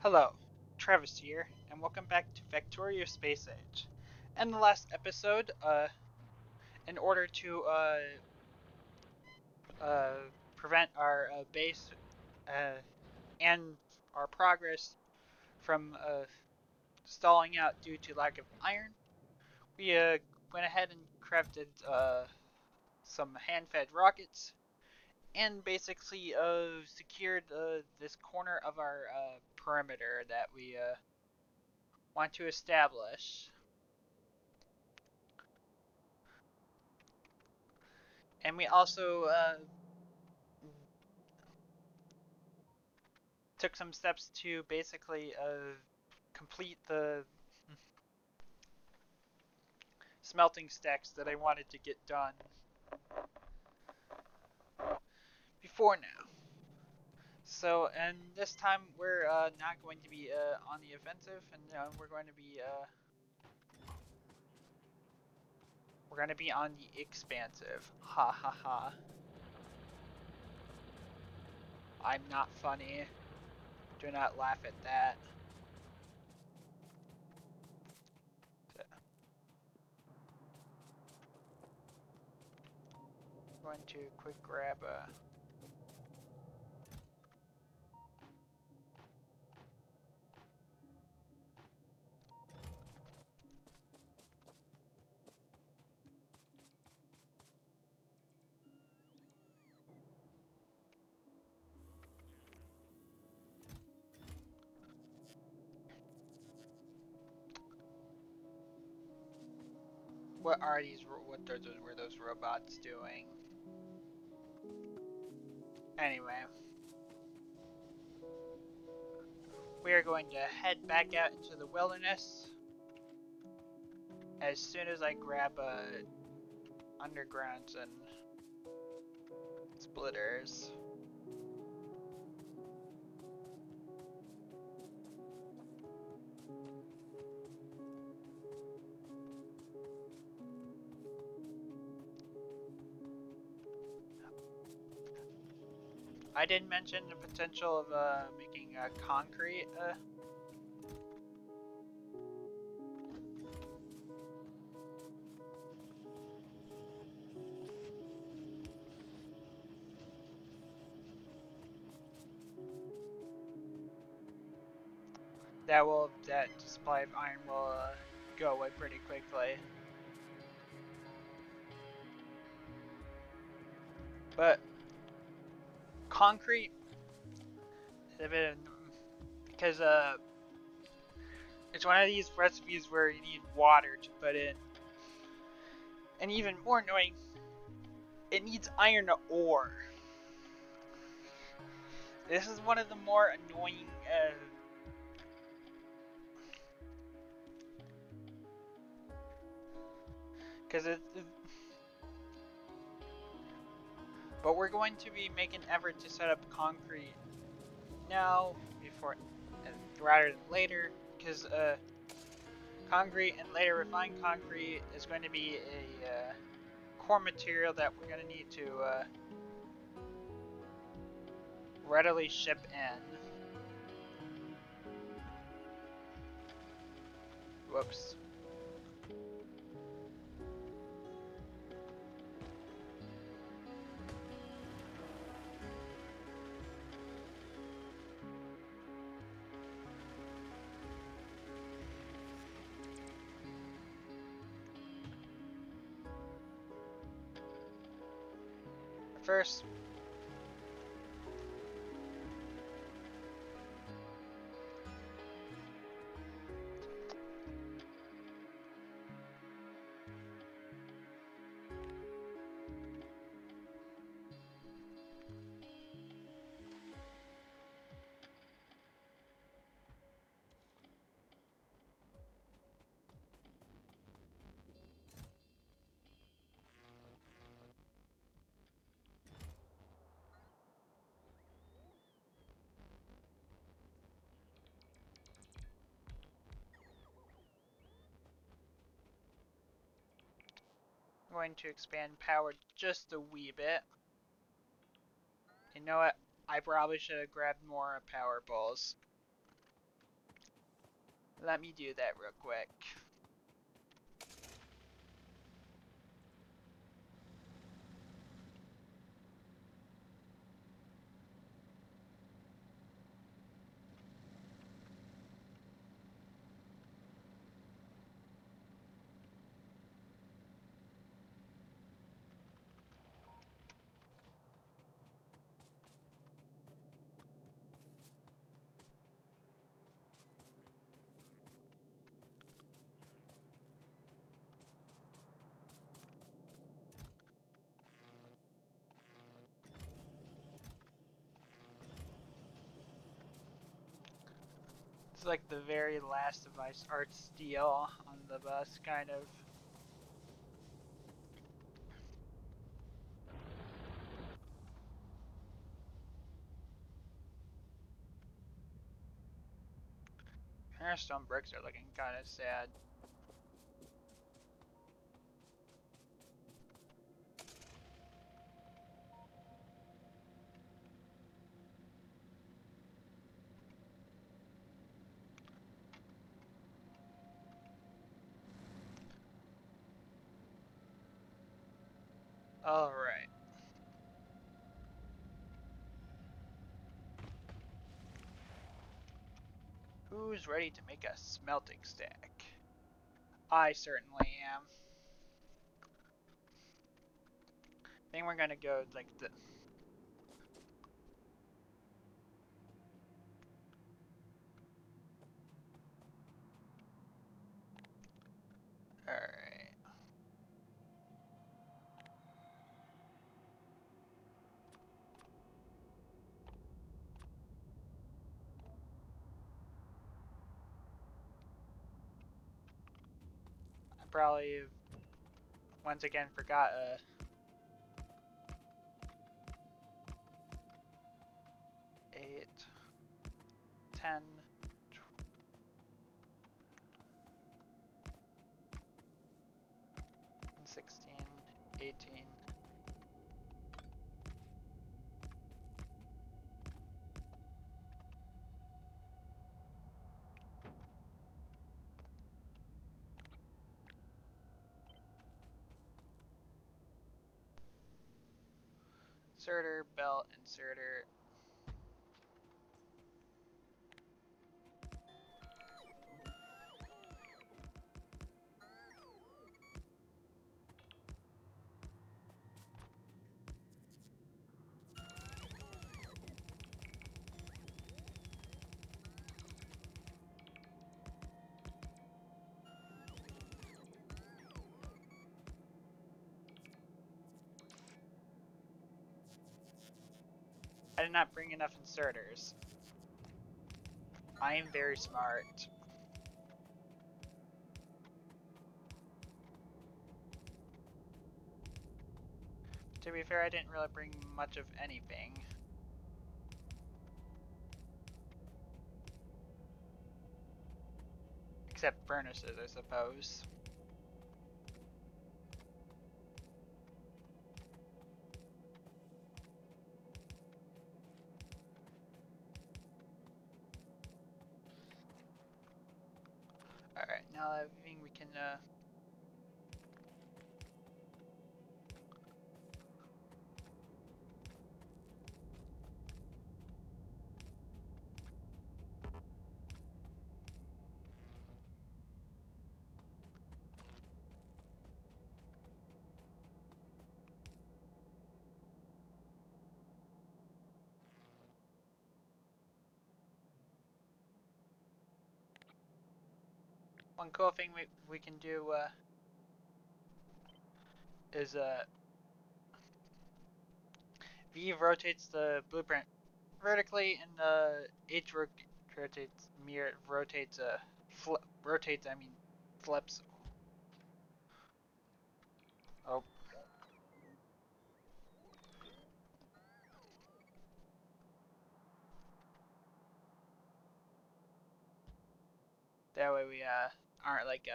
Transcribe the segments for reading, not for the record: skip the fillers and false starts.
Hello, Travis here, and welcome back to Factorio Space Age. In the last episode, in order to uh, prevent our base and our progress from stalling out due to lack of iron, we went ahead and crafted some hand-fed rockets and basically secured this corner of our perimeter that we want to establish. And we also took some steps to basically complete the smelting stacks that I wanted to get done before now. So, and this time we're not going to be on the offensive, and we're going to be on the expansive. Ha ha ha! I'm not funny. Do not laugh at that. So, I'm going to quick grab a. What are these? Were those robots doing? Anyway. We are going to head back out into the wilderness as soon as I grab undergrounds and splitters. I did mention the potential of making concrete. That supply of iron will go away pretty quickly. But concrete, because it's one of these recipes where you need water to put in, and even more annoying, it needs iron ore. This is one of the more annoying because but we're going to be making an effort to set up concrete now before rather than later, because concrete and later refined concrete is going to be a core material that we're going to need to readily ship in. Whoops. First, I'm going to expand power just a wee bit. You know what? I probably should have grabbed more power balls. Let me do that real quick. It's like the very last of my art steel on the bus, kind of. Our stone bricks are looking kind of sad. Alright. Who's ready to make a smelting stack? I certainly am. I think we're gonna go like the. Alright. I probably once again forgot 8, 10, 16, 18. Inserter, belt, inserter. I did not bring enough inserters. I am very smart. To be fair, I didn't really bring much of anything. Except furnaces, I suppose. Alright, now I think we can one cool thing we can do is V rotates the blueprint vertically, and H rotates mirror rotates rotates. I mean, flips. Oh, that way we aren't like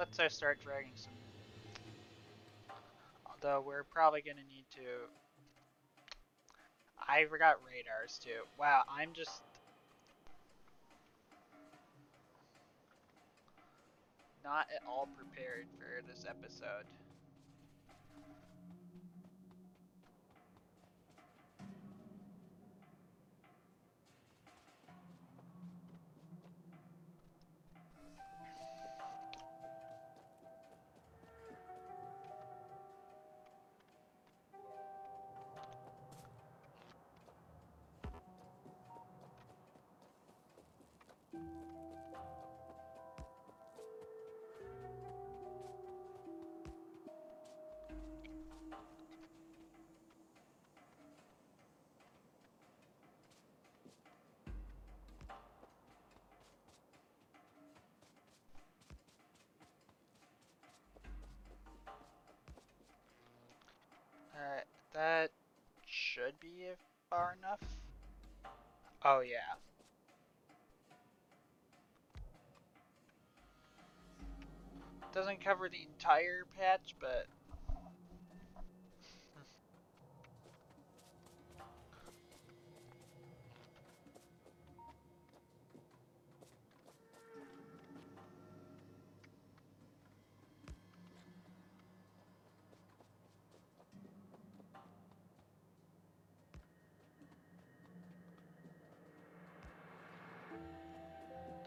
let's start dragging some. Although we're probably gonna need to. I forgot radars too. Wow, I'm just not at all prepared for this episode. Alright, that should be far enough. Oh yeah. Doesn't cover the entire patch, but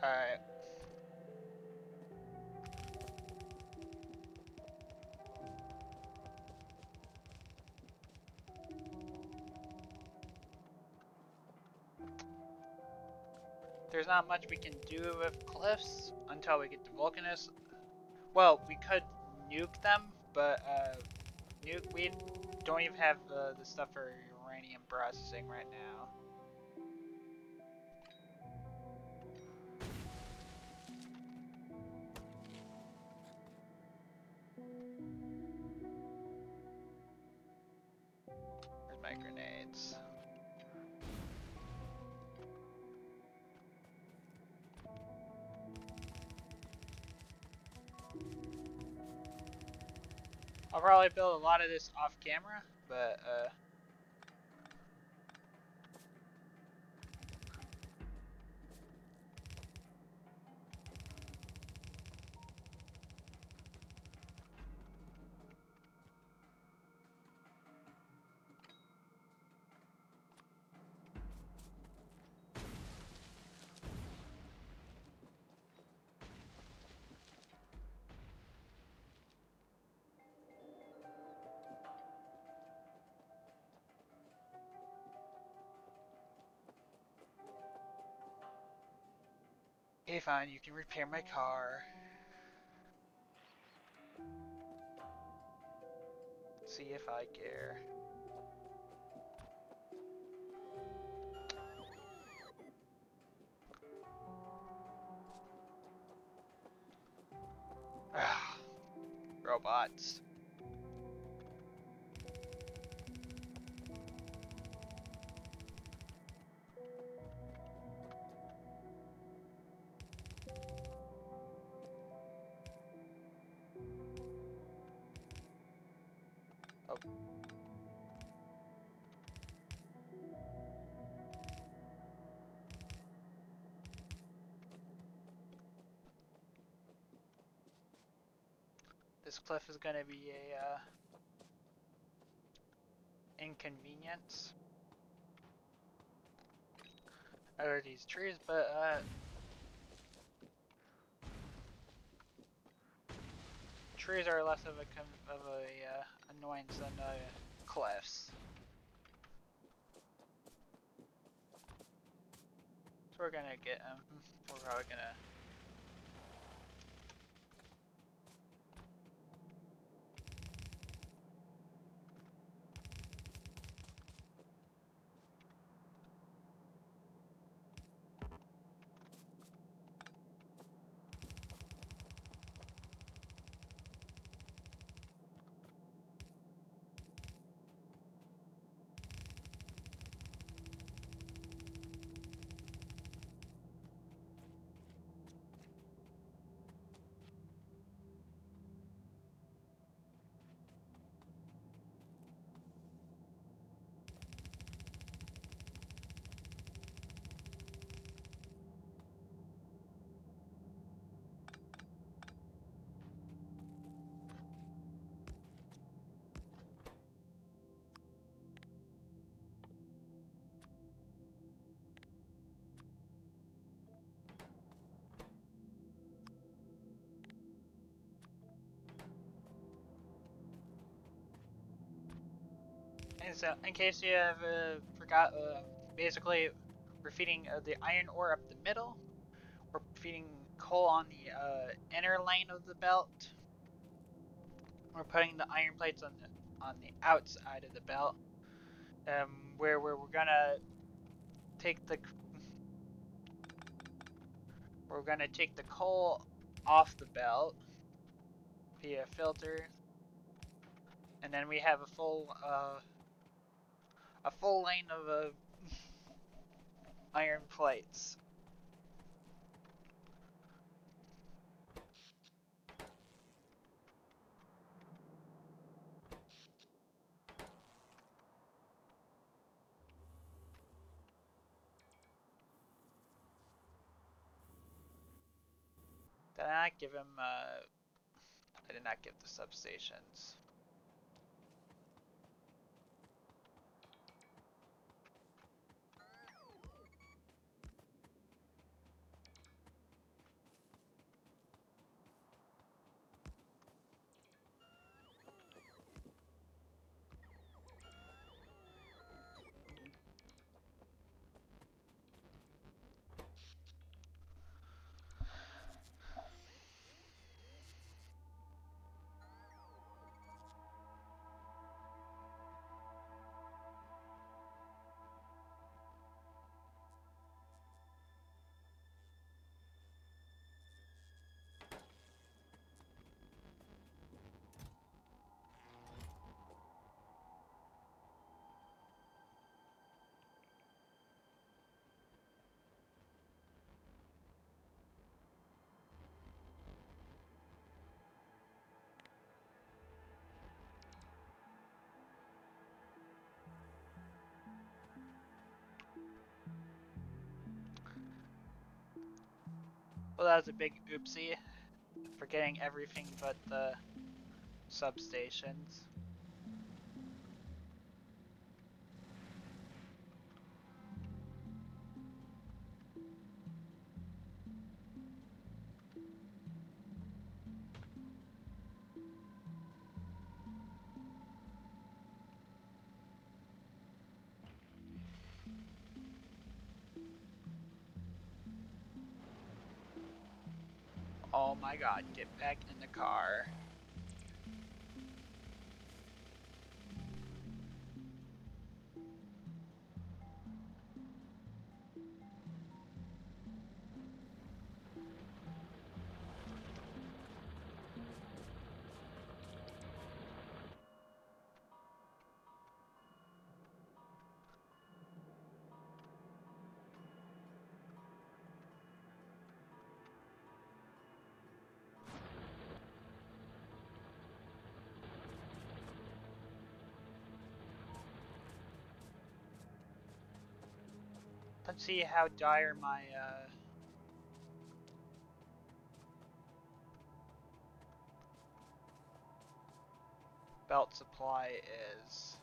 alright. There's not much we can do with cliffs until we get to Vulcanus. Well, we could nuke them, but we don't even have the stuff for uranium processing right now. Where's my grenades? I'll probably build a lot of this off camera, but okay, fine, you can repair my car. See if I care. Robots. Oh. This cliff is gonna be a inconvenience. Are these trees, but trees are less of a annoyance than cliffs. So we're gonna get them. We're probably gonna. And so, in case you have forgot, basically, we're feeding the iron ore up the middle. We're feeding coal on the inner lane of the belt. We're putting the iron plates on the outside of the belt, where we're gonna take the coal off the belt via filter, and then we have a full lane of iron plates. Did I not give him? I did not give the substations. Well, that was a big oopsie, forgetting everything but the substations. Oh my god, get back in the car. Let's see how dire my belt supply is.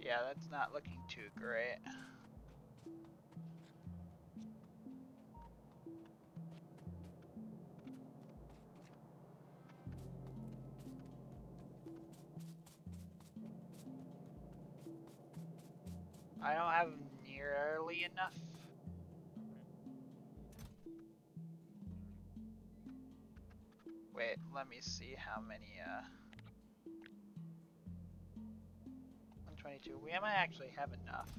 Yeah, that's not looking too great. I don't have nearly enough. Wait, let me see how many 122. We might actually have enough.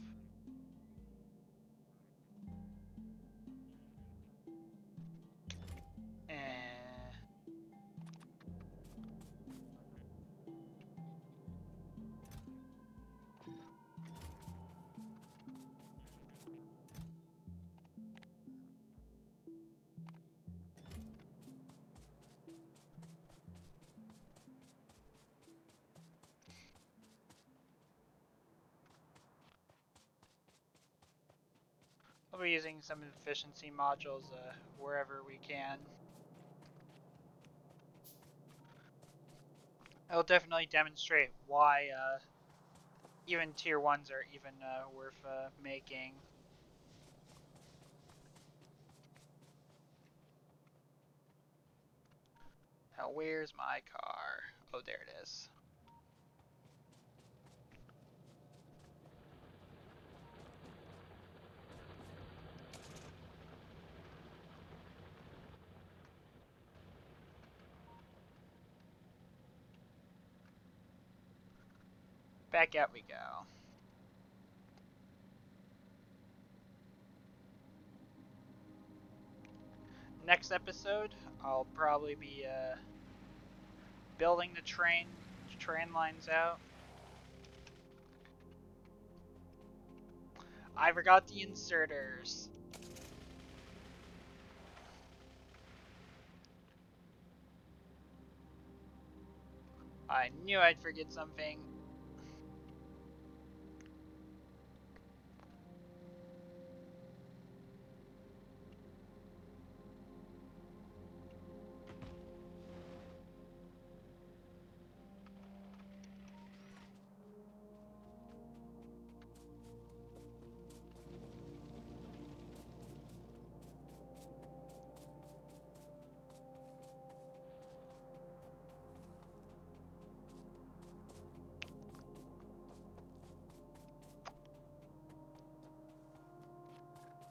We'll be using some efficiency modules wherever we can. It'll definitely demonstrate why even tier 1s are even worth making. Now, where's my car? Oh, there it is. Back out we go. Next episode, I'll probably be building the train lines out. I forgot the inserters. I knew I'd forget something.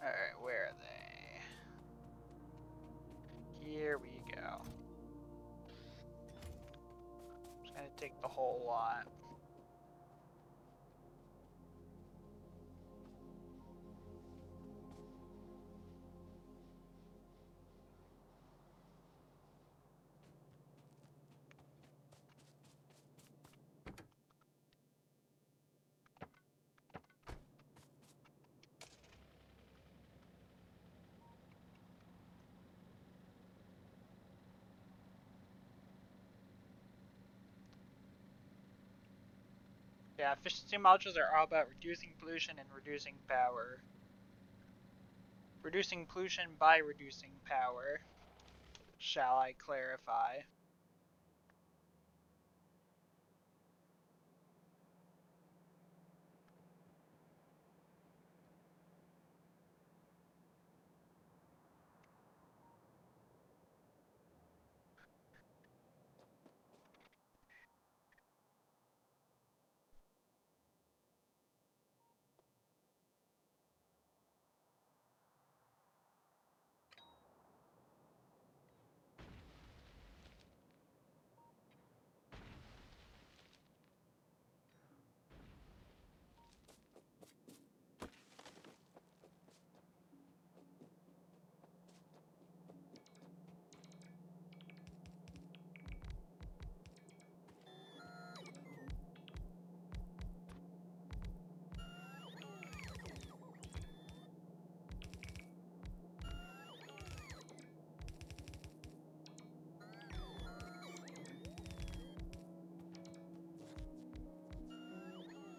Alright, where are they? Here we go. Just gonna take the whole lot. Yeah, efficiency modules are all about reducing pollution and reducing power. Reducing pollution by reducing power. Shall I clarify?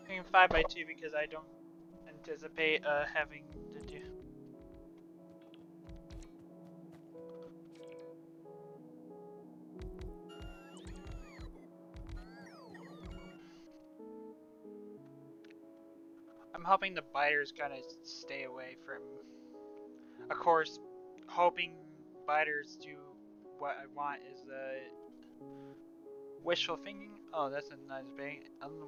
I mean 5x2 because I don't anticipate having to do. I'm hoping the biters kind of stay away from. Of course, hoping biters do what I want is wishful thinking. Oh, that's a nice thing.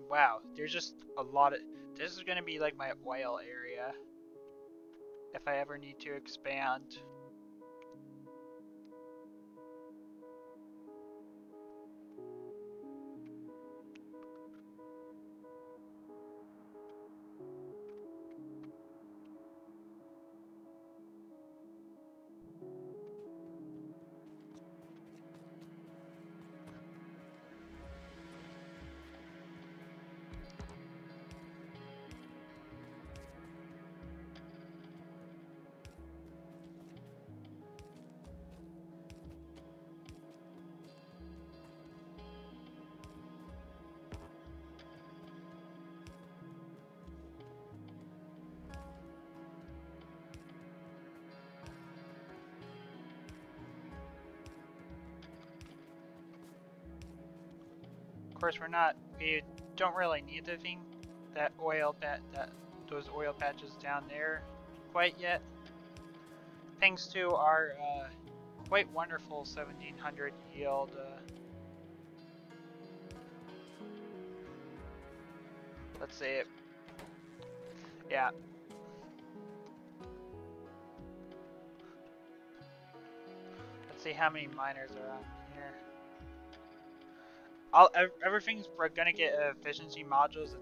Wow, there's just a lot of. This is gonna be like my oil area if I ever need to expand. Of course, we don't really need the thing, those oil patches down there quite yet. Thanks to our quite wonderful 1700 yield. Let's see it. Yeah. Let's see how many miners are on here. Everything's gonna get efficiency modules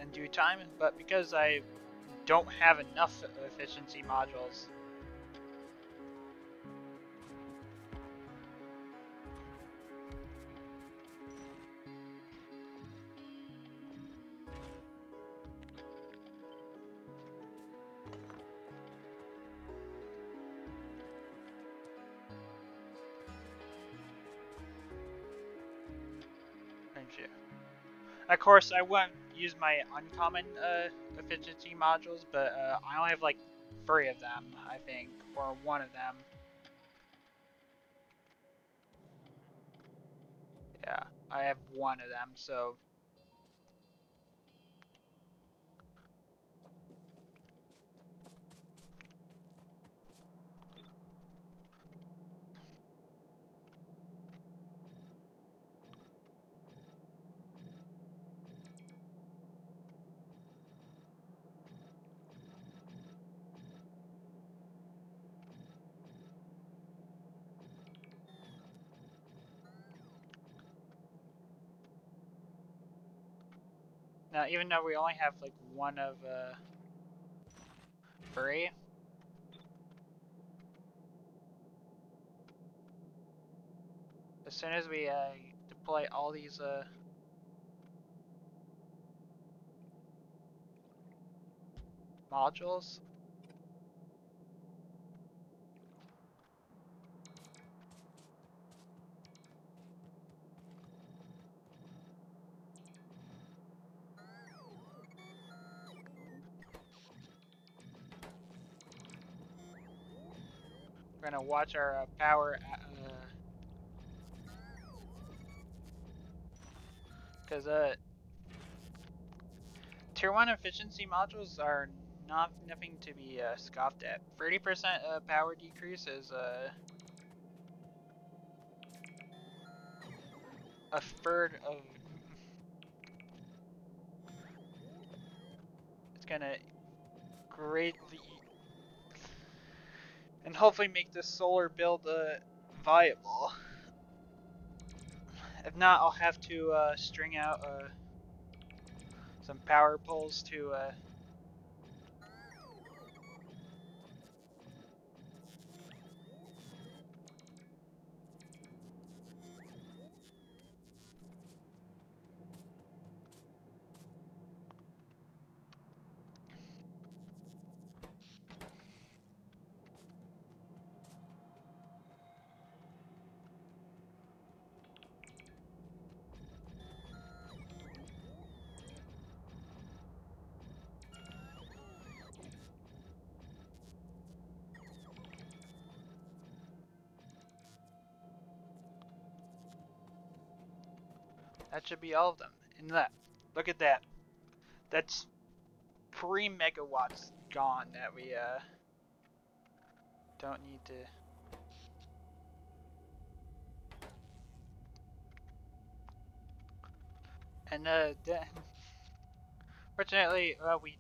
in due time, but because I don't have enough efficiency modules. Of course, I won't use my uncommon efficiency modules, but I only have like 3 of them, I think, or 1 of them. Yeah, I have 1 of them, so. Now, even though we only have like 1 of 3, as soon as we deploy all these modules, we're gonna watch our power, because Tier 1 efficiency modules are nothing to be scoffed at. 30% power decrease is a third of. It's gonna greatly and hopefully make this solar build viable. If not, I'll have to string out some power poles to. That should be all of them. And that, look at that. That's 3 megawatts gone that we don't need to. And fortunately, we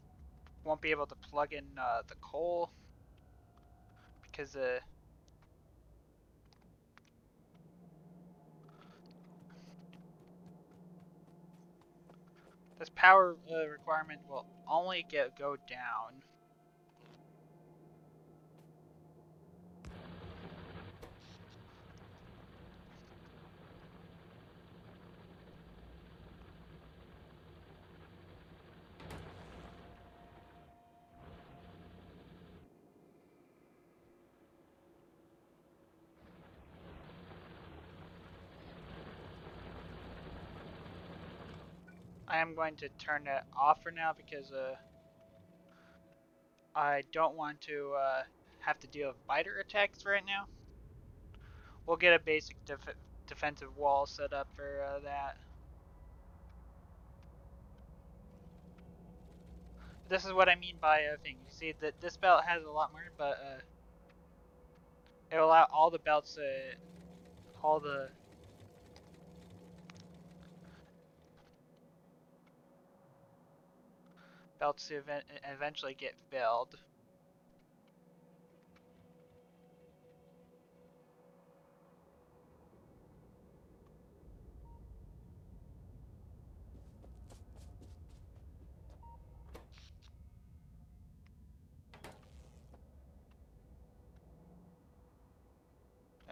won't be able to plug in the coal because this power requirement will only go down. I am going to turn that off for now because I don't want to have to deal with biter attacks right now. We'll get a basic defensive wall set up for that. This is what I mean by a thing. You see that this belt has a lot more, but It'll allow all the belts, all the belts to eventually get filled.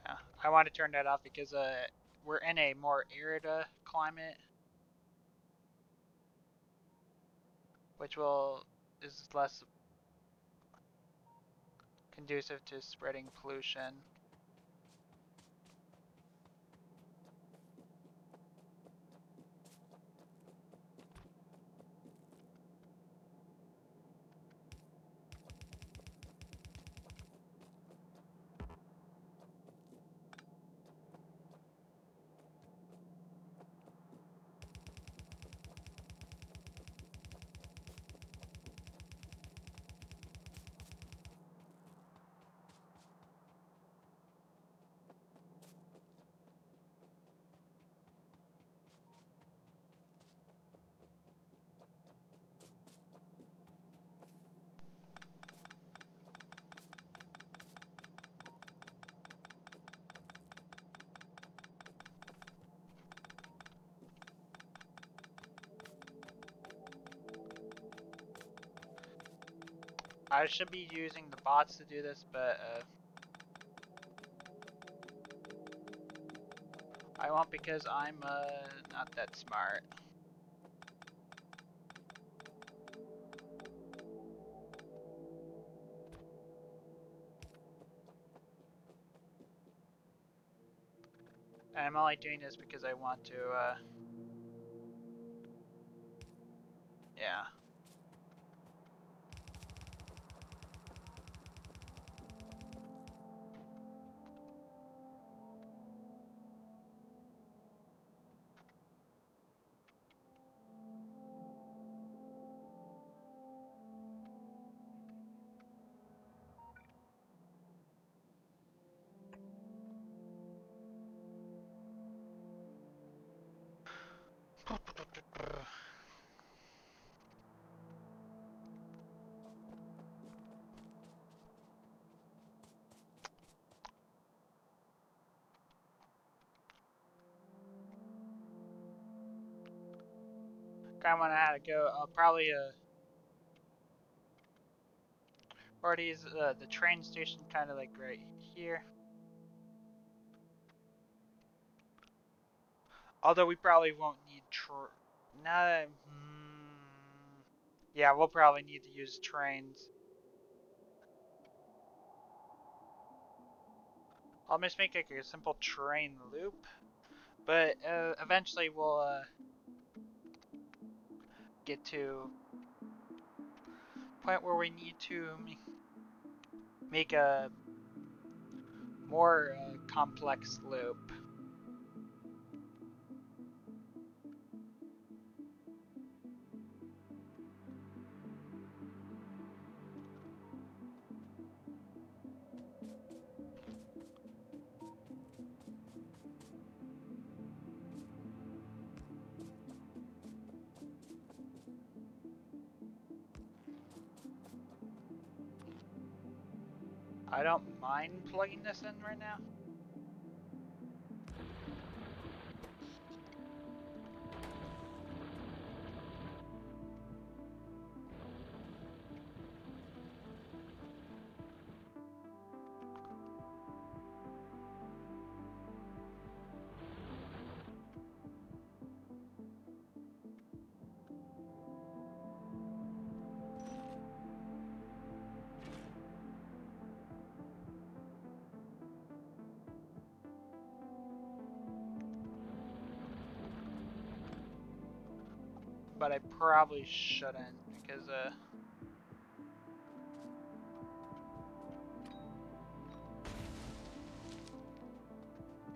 Yeah, I want to turn that off because we're in a more arid climate, which is less conducive to spreading pollution. I should be using the bots to do this, but I won't because I'm not that smart. And I'm only doing this because I want to, yeah. Kind of want to how to go. I'll probably already use the train station kind of like right here. Although we probably won't need no. Yeah, we'll probably need to use trains. I'll just make like a simple train loop, but eventually we'll get to a point where we need to make a more complex loop. I don't mind plugging this in right now. But I probably shouldn't because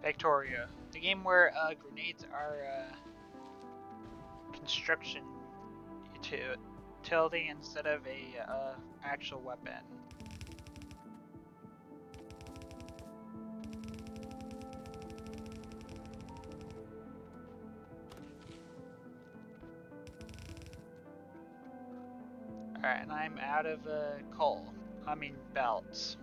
Factorio, the game where grenades are construction utility instead of a actual weapon. Alright, and I'm out of coal. I mean belts.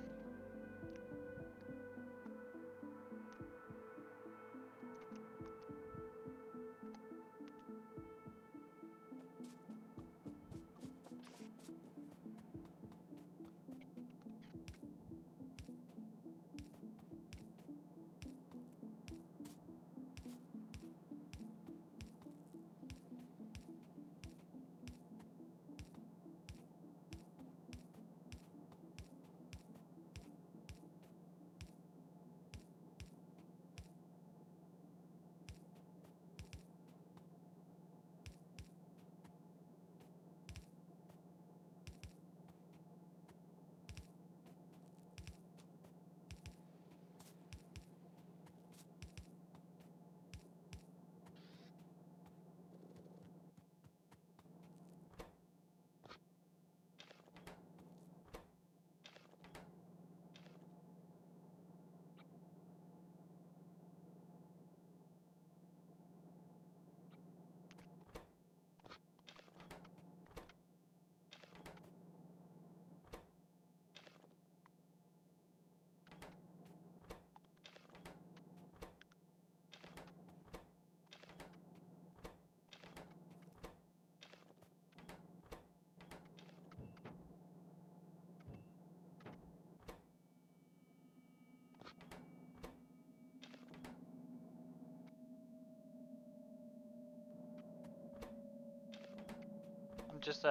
I'm just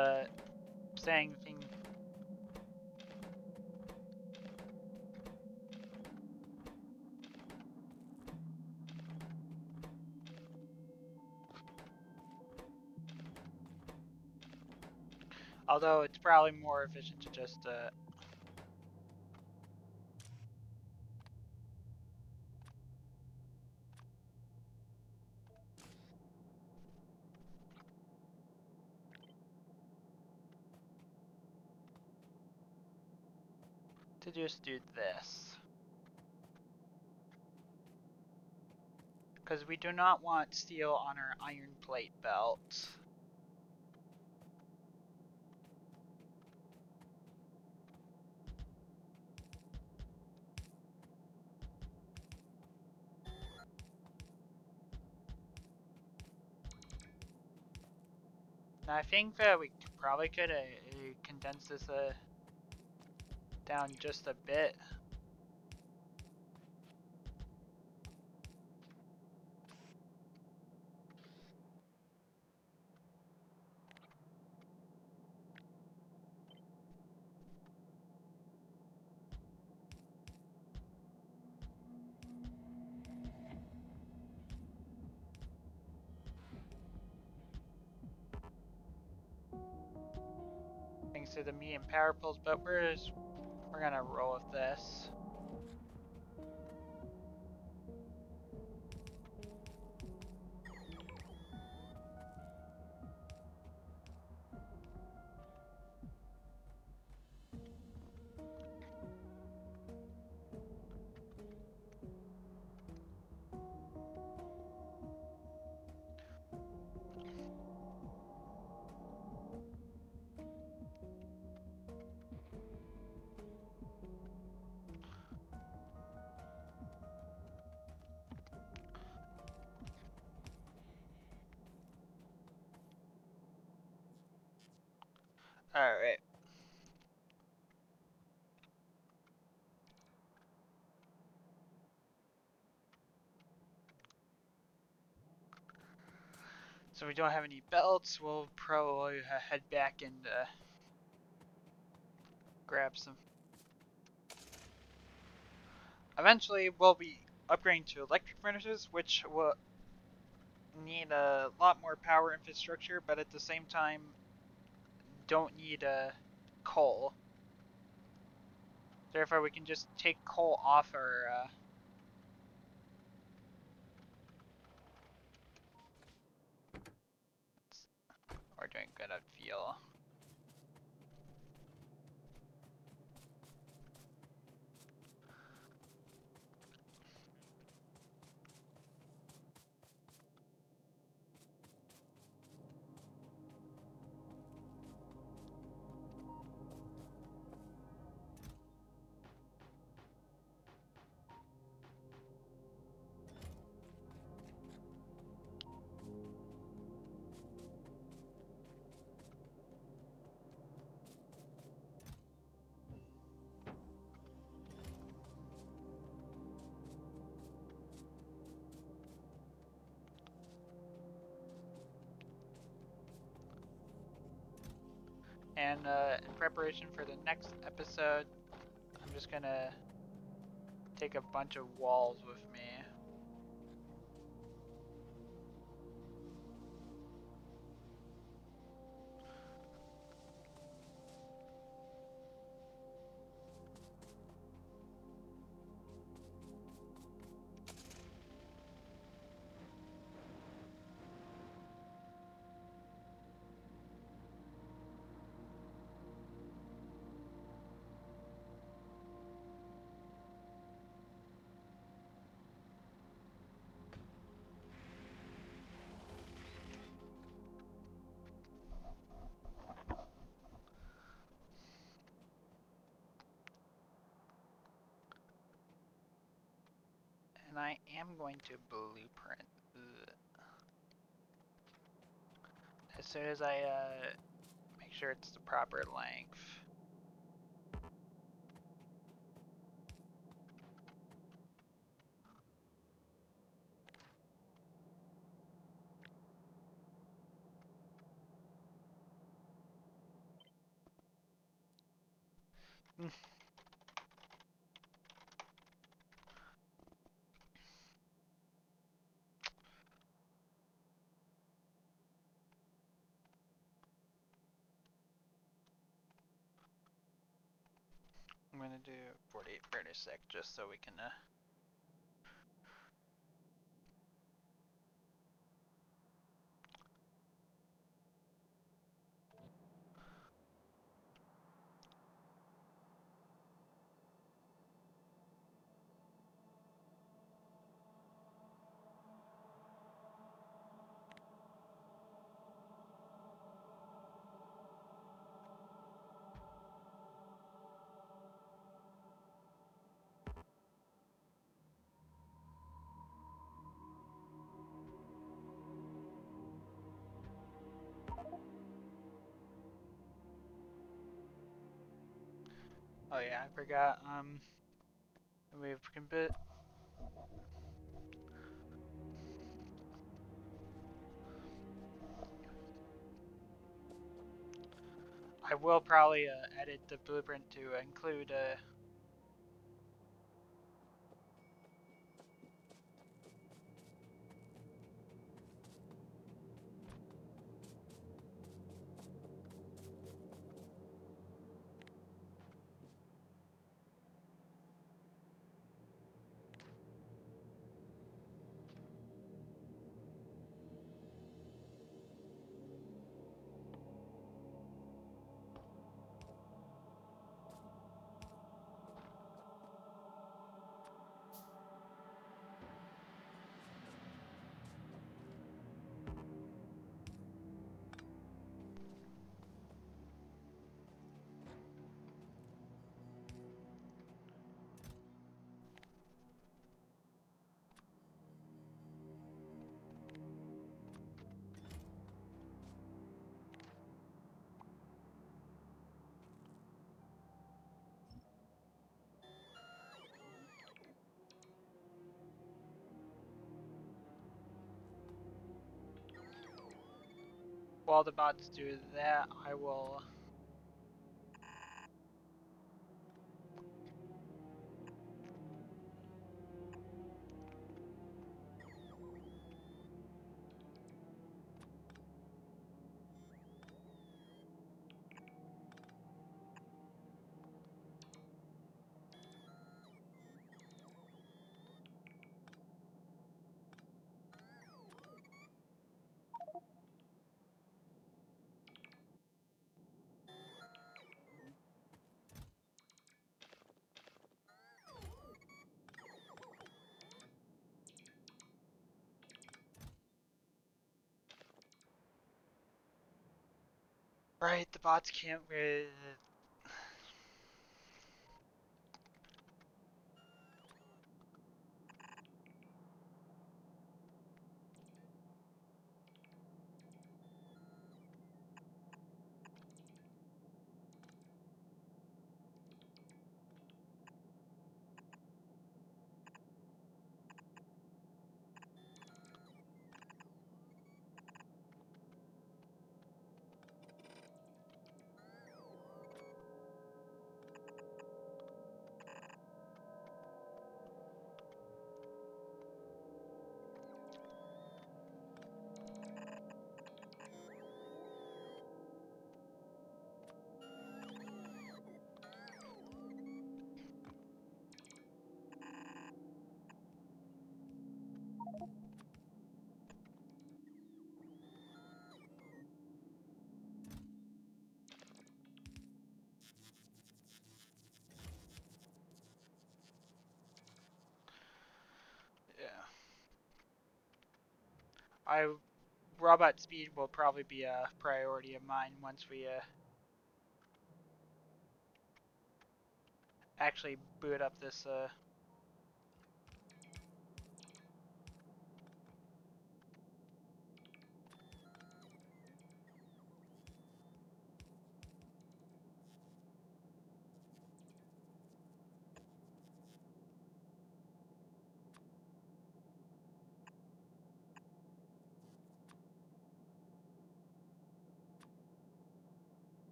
saying thing. Although it's probably more efficient to just do this. Because we do not want steel on our iron plate belt. Now I think that we probably could condense this down just a bit. Thanks to the medium power pulls, but we're gonna roll with this. Alright. So we don't have any belts, we'll probably head back and grab some. Eventually we'll be upgrading to electric furnaces, which will need a lot more power infrastructure, but at the same time don't need coal. Therefore we can just take coal off our we're doing good at fuel. And in preparation for the next episode, I'm just gonna take a bunch of walls with me. And I am going to blueprint as soon as I make sure it's the proper length. I'm gonna do 48 furnace sec just so we can Oh yeah, I forgot. We've bit. I will probably edit the blueprint to include while the bots do that, I will. Right, the bots can't. robot speed will probably be a priority of mine once we actually boot up this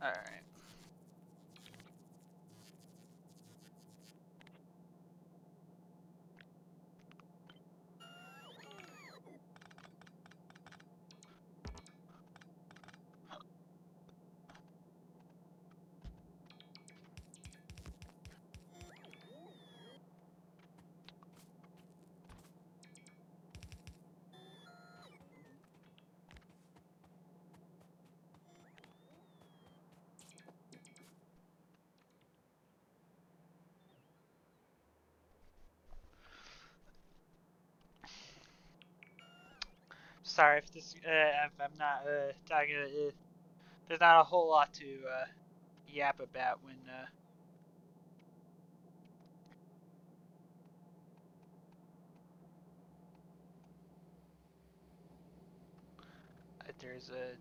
Alright. Sorry if this if I'm not talking. There's not a whole lot to yap about when there's a.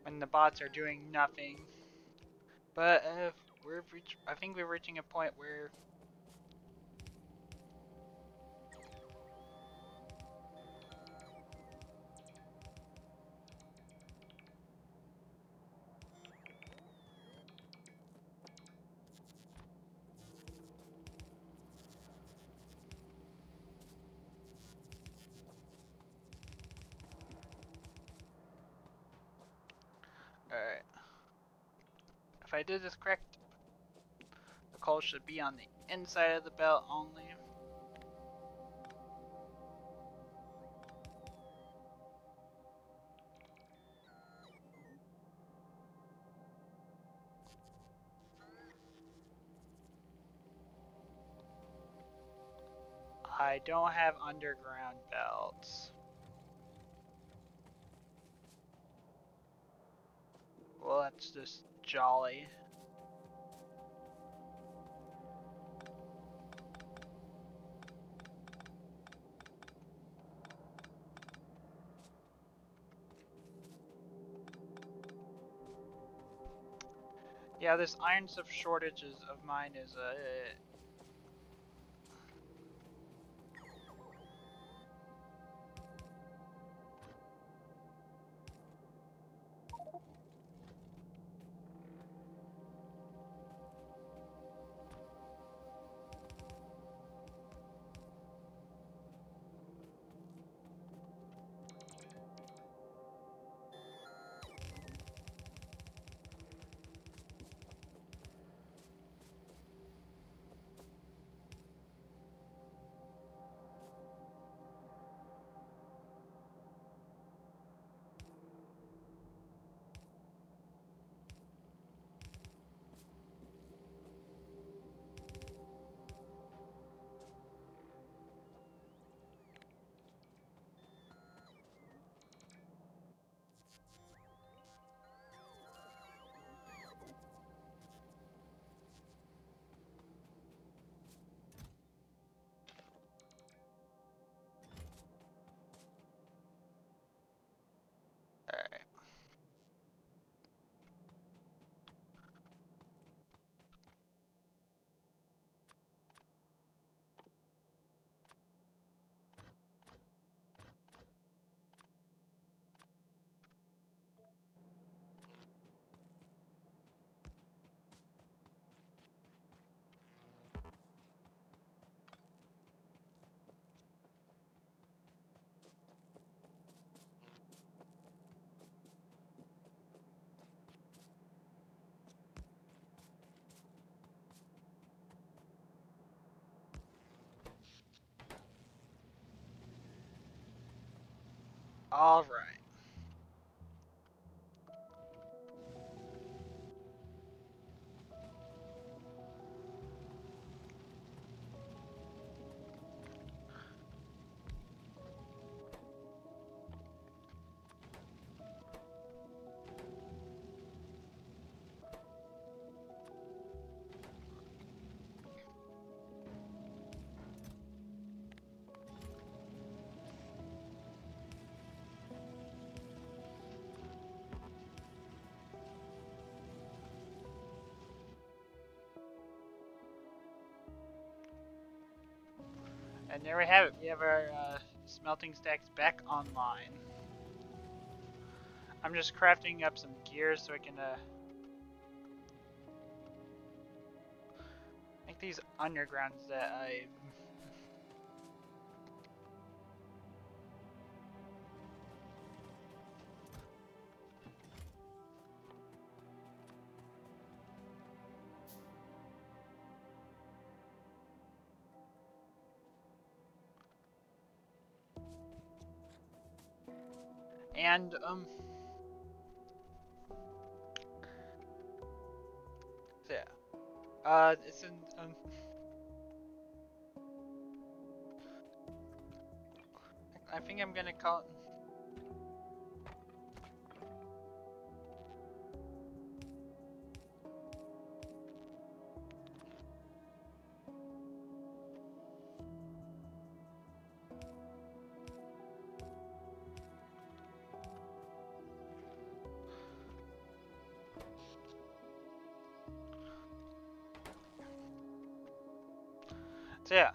When the bots are doing nothing. But I think we're reaching a point where alright. If I do this correct, the coal should be on the inside of the belt only. I don't have underground belts. Well, that's just jolly. Yeah, this iron stuff shortages of mine is alright. Alright. And there we have it. We have our smelting stacks back online. I'm just crafting up some gears so I can make these undergrounds that I... And, so yeah. It's in, I think I'm gonna call it... So yeah,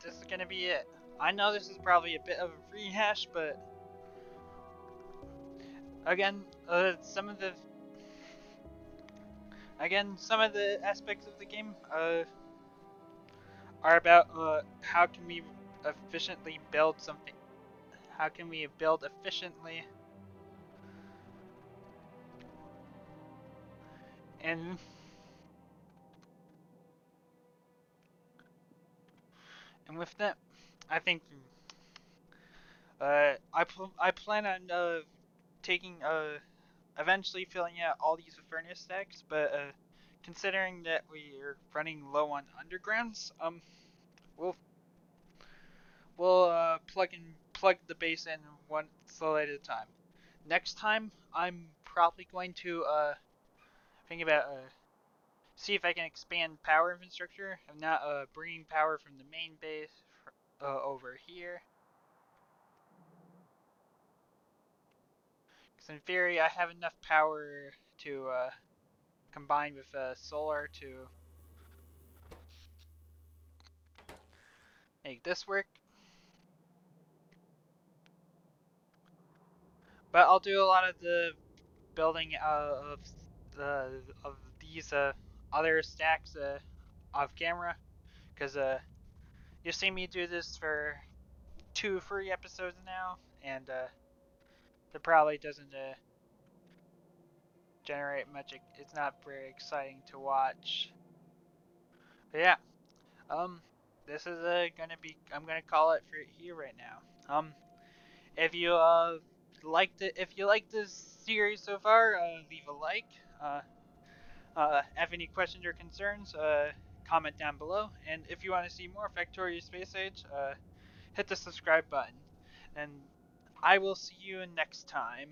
this is gonna be it. I know this is probably a bit of a rehash, but again, some of the aspects of the game are about how can we efficiently build something. How can we build efficiently? And with that, I think I plan on taking eventually filling out all these furnace stacks, but considering that we are running low on undergrounds, we'll plug the base in one slowly at a time. Next time, I'm probably going to think about see if I can expand power infrastructure. I'm not bringing power from the main base over here. Because in theory, I have enough power to combine with solar to make this work. But I'll do a lot of the building of these other stacks off camera, because you've seen me do this for 2 free episodes now, and it probably doesn't generate much. It's not very exciting to watch. But yeah, um, this is gonna be. I'm gonna call it for here right now. If you if you like this series so far, leave a like. Have any questions or concerns, comment down below. And if you want to see more Factorio Space Age, hit the subscribe button. And I will see you next time.